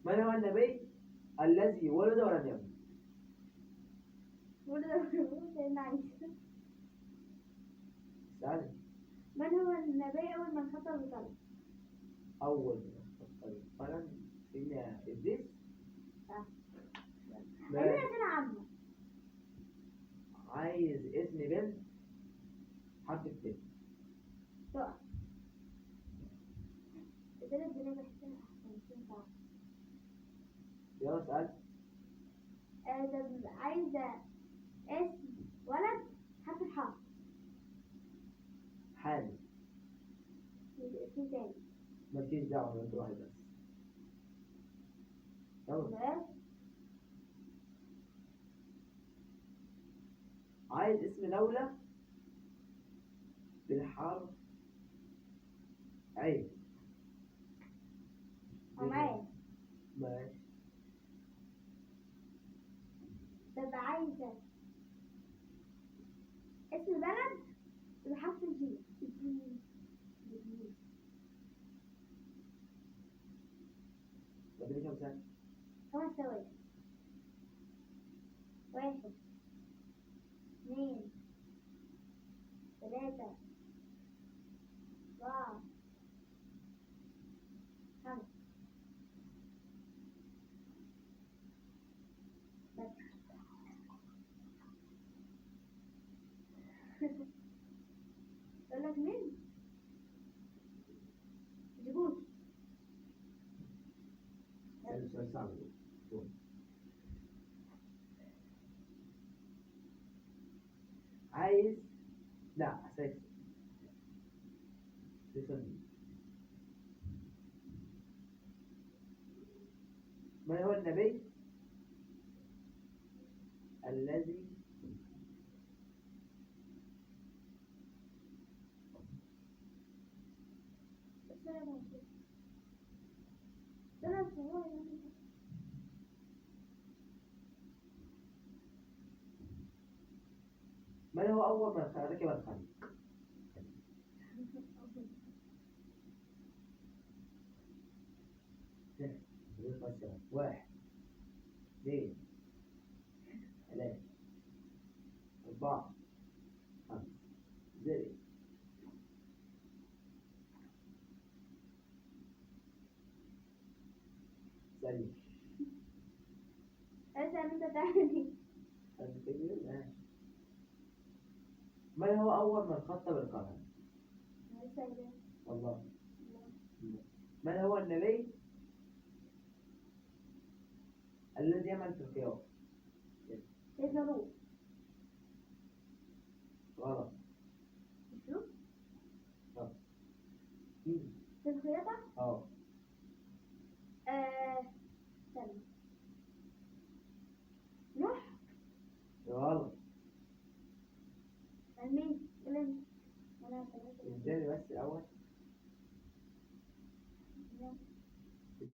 من هو النبي الذي ولد ولم يمت؟ ولد سيدنا عيسى. اسألني. من هو النبي أول من خطب القلم؟ أول من خط القلم سيدنا إدريس. صح. ماشي. عايزين أسئلة عامة. عايز اسم بنت حرف الت. تقع. أسئلة الدنيا بحسها أحسن صعب. يلا اسأل. طب عايزة اسم ولد حرف الحاء. حامد. في تاني. مالكيش دعوة انت واحد بس. يلا. بس عايز اسم دولة بالحرف عين. عمان. ماشي. طب عايزة اسم بلد بحرف الجيم. اديني كام سنة؟ 5 ثواني. 1 2 3 4 5. بس اقول لك مين؟ جيبوتي. سؤال صعب. عايز لا أساس. من هو النبي الذي من هو أول من ركب الخيل؟ واحد 2 3 4 5 زي سليم. اسأل انت تاني. من هو أول من خط بالقلم؟ اسأل. والله. من هو النبي الذي يعمل في الخياط؟ سيدنا نوح. غلط. مش نوح؟ غلط. في الخياطة؟ اه. استنى. نوح؟ غلط. مين؟ قول انت. اداني بس الأول.